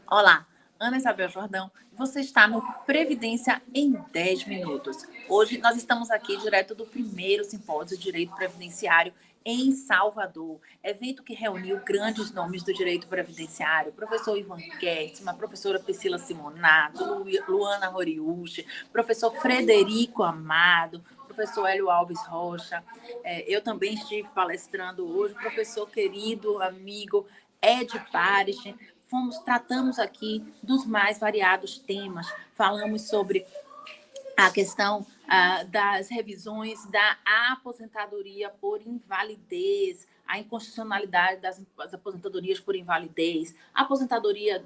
Olá, Ana Isabel Jordão, você está no Previdência em 10 minutos. Hoje nós estamos aqui direto do primeiro simpósio de Direito Previdenciário em Salvador, evento que reuniu grandes nomes do direito previdenciário, professor Ivan Kertzmann, professora Priscila Simonato, Luana Horiuchi, professor Frederico Amado, professor Hélio Alves Rocha. Eu também estive palestrando hoje, professor querido, amigo Ed Pares. Tratamos aqui dos mais variados temas, falamos sobre a questão das revisões da aposentadoria por invalidez, a inconstitucionalidade das aposentadorias por invalidez, a aposentadoria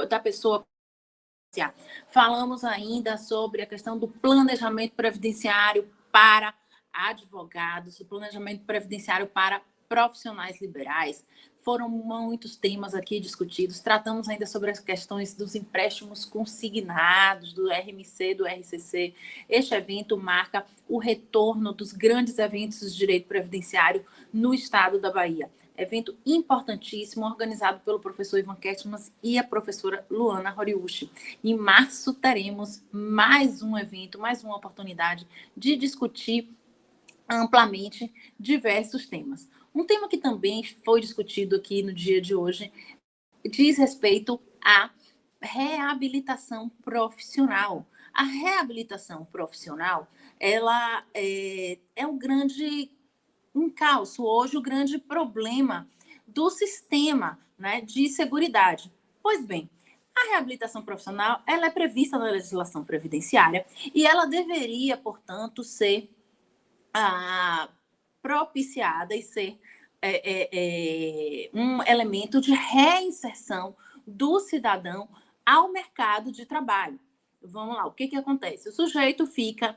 da pessoa. Falamos ainda sobre a questão do planejamento previdenciário para advogados, o planejamento previdenciário para profissionais liberais. Foram muitos temas aqui discutidos. Tratamos ainda sobre as questões dos empréstimos consignados, do RMC, do RCC. Este evento marca o retorno dos grandes eventos de direito previdenciário no estado da Bahia. Evento importantíssimo, organizado pelo professor Ivan Kertzmann e a professora Luana Horiuchi. Em março teremos mais um evento, mais uma oportunidade de discutir amplamente diversos temas. Um tema que também foi discutido aqui no dia de hoje diz respeito à reabilitação profissional. A reabilitação profissional, ela é um grande encalço hoje, o grande problema do sistema, né, de seguridade. Pois bem, a reabilitação profissional ela é prevista na legislação previdenciária e ela deveria, portanto, ser propiciada e ser um elemento de reinserção do cidadão ao mercado de trabalho. Vamos lá, o que acontece? O sujeito fica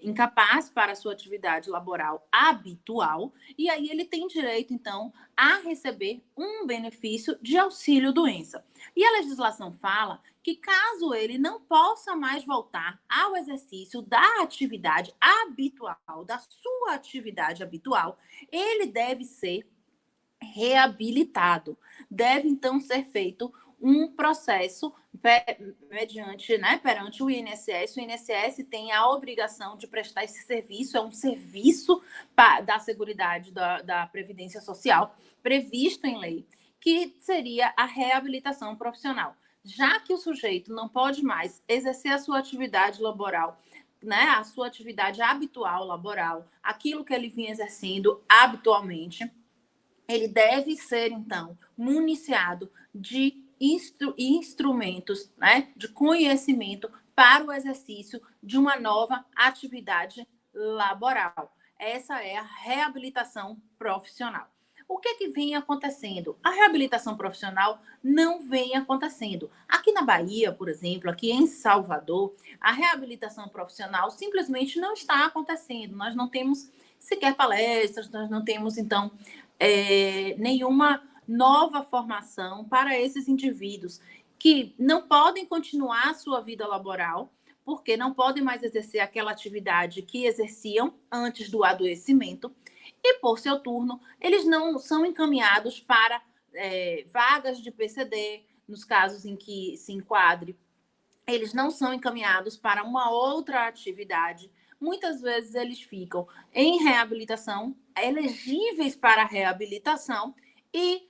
incapaz para a sua atividade laboral habitual e aí ele tem direito, então, a receber um benefício de auxílio-doença. E a legislação fala que caso ele não possa mais voltar ao exercício da atividade habitual, da sua atividade habitual, ele deve ser reabilitado. Deve, então, ser feito um processo mediante, né, perante o INSS. O INSS tem a obrigação de prestar esse serviço, é um serviço da Seguridade da Previdência Social, previsto em lei, que seria a reabilitação profissional. Já que o sujeito não pode mais exercer a sua atividade laboral, né, a sua atividade habitual laboral, aquilo que ele vinha exercendo habitualmente, ele deve ser, então, municiado de instrumentos, né, de conhecimento para o exercício de uma nova atividade laboral. Essa é a reabilitação profissional. O que vem acontecendo? A reabilitação profissional não vem acontecendo. Aqui na Bahia, por exemplo, aqui em Salvador, a reabilitação profissional simplesmente não está acontecendo. Nós não temos sequer palestras, nós não temos, então, nenhuma nova formação para esses indivíduos que não podem continuar a sua vida laboral, porque não podem mais exercer aquela atividade que exerciam antes do adoecimento, e, por seu turno, eles não são encaminhados para vagas de PCD, nos casos em que se enquadre, eles não são encaminhados para uma outra atividade. Muitas vezes eles ficam em reabilitação, elegíveis para reabilitação, e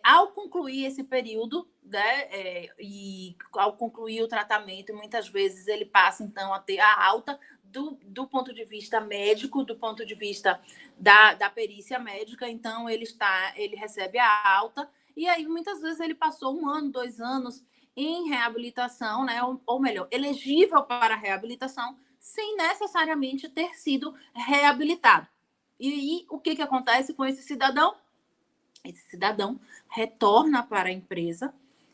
ao concluir esse período, né, e ao concluir o tratamento, muitas vezes ele passa, então, a ter a alta do ponto de vista médico, do ponto de vista da perícia médica, então ele recebe a alta, e aí muitas vezes ele passou 1 ano, 2 anos em reabilitação, né, ou melhor, elegível para reabilitação, sem necessariamente ter sido reabilitado. E o que acontece com esse cidadão? Esse cidadão retorna para a empresa.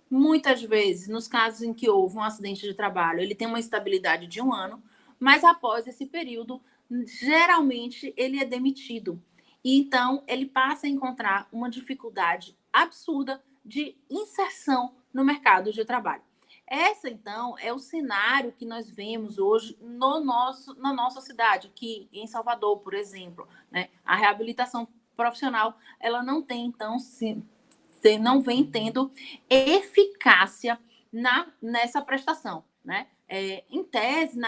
Muitas vezes, nos casos em que houve um acidente de trabalho, ele tem uma estabilidade de 1 ano, mas após esse período, geralmente ele é demitido. E então, ele passa a encontrar uma dificuldade absurda de inserção no mercado de trabalho. Essa, então, é o cenário que nós vemos hoje na nossa cidade, aqui em Salvador, por exemplo, né? A reabilitação profissional, ela não tem, então, não vem tendo eficácia nessa prestação, né? Em tese,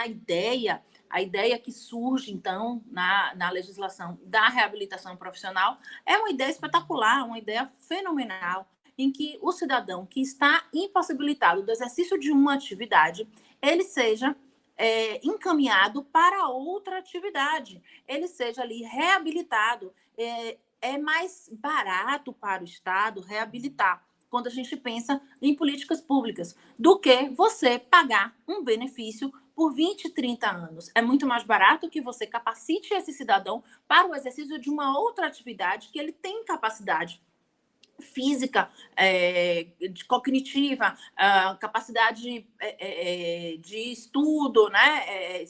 a ideia que surge, então, na legislação da reabilitação profissional é uma ideia espetacular, uma ideia fenomenal, em que o cidadão que está impossibilitado do exercício de uma atividade, ele seja encaminhado para outra atividade, ele seja ali reabilitado. É mais barato para o Estado reabilitar, quando a gente pensa em políticas públicas, do que você pagar um benefício por 20, 30 anos. É muito mais barato que você capacite esse cidadão para o exercício de uma outra atividade que ele tem capacidade física, cognitiva, capacidade de estudo, né?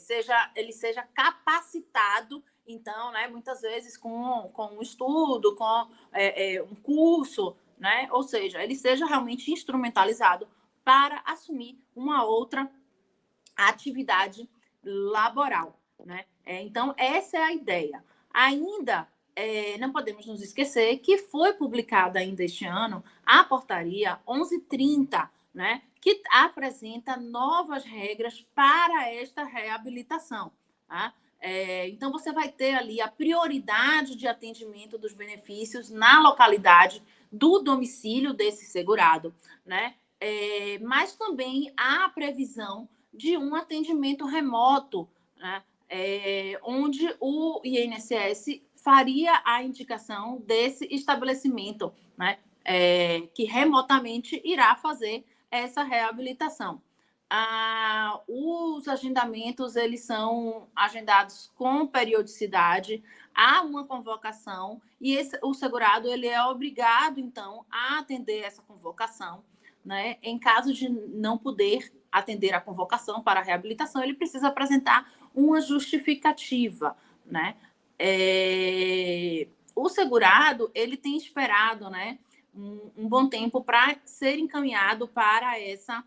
Ele seja capacitado, então, né, muitas vezes com um estudo, com um curso, né? Ou seja, ele seja realmente instrumentalizado para assumir uma outra atividade laboral, né? Então, essa é a ideia. Ainda não podemos nos esquecer que foi publicada ainda este ano a portaria 1130, né, que apresenta novas regras para esta reabilitação. Tá? Então, você vai ter ali a prioridade de atendimento dos benefícios na localidade do domicílio desse segurado, né? Mas também há a previsão de um atendimento remoto, né? Onde o INSS faria a indicação desse estabelecimento, né? Que remotamente irá fazer essa reabilitação. Os agendamentos, eles são agendados com periodicidade, há uma convocação e o segurado ele é obrigado, então, a atender essa convocação, né? Em caso de não poder atender a convocação para a reabilitação, ele precisa apresentar uma justificativa, né? O segurado, ele tem esperado, né, um bom tempo para ser encaminhado para essa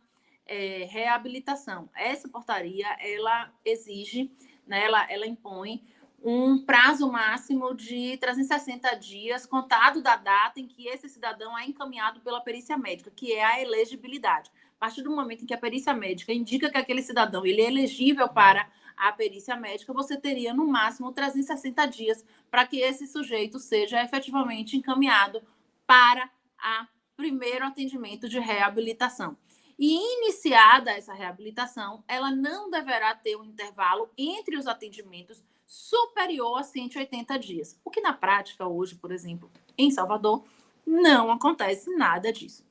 reabilitação. Essa portaria, ela exige, né, ela impõe um prazo máximo de 360 dias, contado da data em que esse cidadão é encaminhado pela perícia médica, que é a elegibilidade. A partir do momento em que a perícia médica indica que aquele cidadão ele é elegível para a perícia médica, você teria, no máximo, 360 dias para que esse sujeito seja efetivamente encaminhado para o primeiro atendimento de reabilitação. E iniciada essa reabilitação, ela não deverá ter um intervalo entre os atendimentos superior a 180 dias. O que na prática hoje, por exemplo, em Salvador, não acontece nada disso.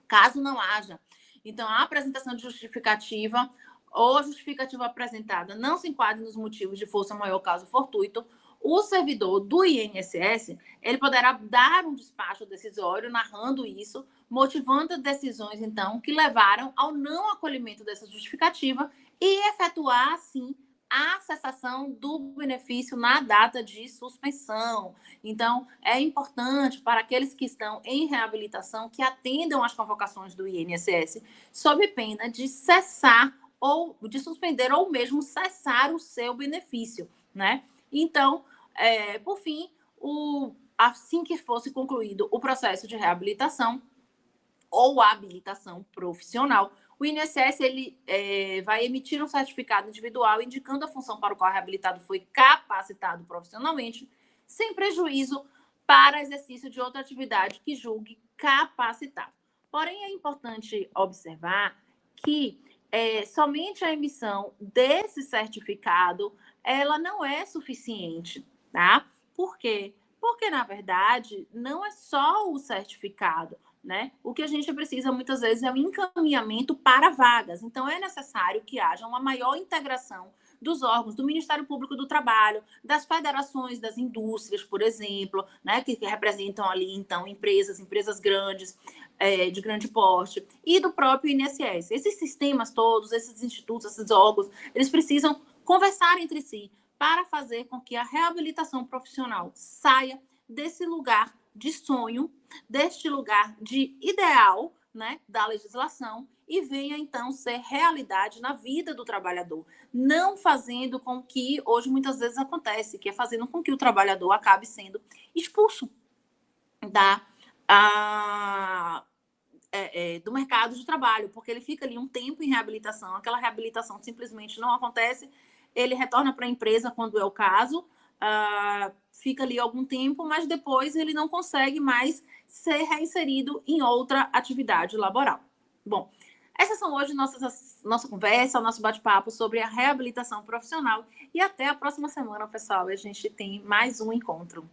Caso não haja, então, a apresentação de justificativa ou a justificativa apresentada não se enquadre nos motivos de força maior caso fortuito, o servidor do INSS, ele poderá dar um despacho decisório narrando isso, motivando decisões, então, que levaram ao não acolhimento dessa justificativa e efetuar, assim, a cessação do benefício na data de suspensão. Então, é importante para aqueles que estão em reabilitação que atendam às convocações do INSS, sob pena de cessar ou de suspender ou mesmo cessar o seu benefício, né? Então, por fim, assim que fosse concluído o processo de reabilitação ou habilitação profissional, o INSS ele, vai emitir um certificado individual indicando a função para o qual o reabilitado foi capacitado profissionalmente, sem prejuízo para exercício de outra atividade que julgue capacitado. Porém, é importante observar que somente a emissão desse certificado ela não é suficiente, tá? Por quê? Porque, na verdade, não é só o certificado, né? O que a gente precisa muitas vezes é um encaminhamento para vagas. Então, é necessário que haja uma maior integração dos órgãos do Ministério Público do Trabalho, das federações das indústrias, por exemplo, né, que representam ali, então, empresas grandes, de grande porte, e do próprio INSS. Esses sistemas todos, esses institutos, esses órgãos, eles precisam conversar entre si para fazer com que a reabilitação profissional saia desse lugar de sonho, deste lugar de ideal, né, da legislação e venha, então, ser realidade na vida do trabalhador. Não fazendo com que, hoje muitas vezes acontece, que é fazendo com que o trabalhador acabe sendo expulso da do mercado de trabalho, porque ele fica ali um tempo em reabilitação, aquela reabilitação simplesmente não acontece, ele retorna para a empresa quando é o caso, fica ali algum tempo, mas depois ele não consegue mais ser reinserido em outra atividade laboral. Bom, essas são hoje nossa conversa, nosso bate-papo sobre a reabilitação profissional, e até a próxima semana, pessoal, a gente tem mais um encontro.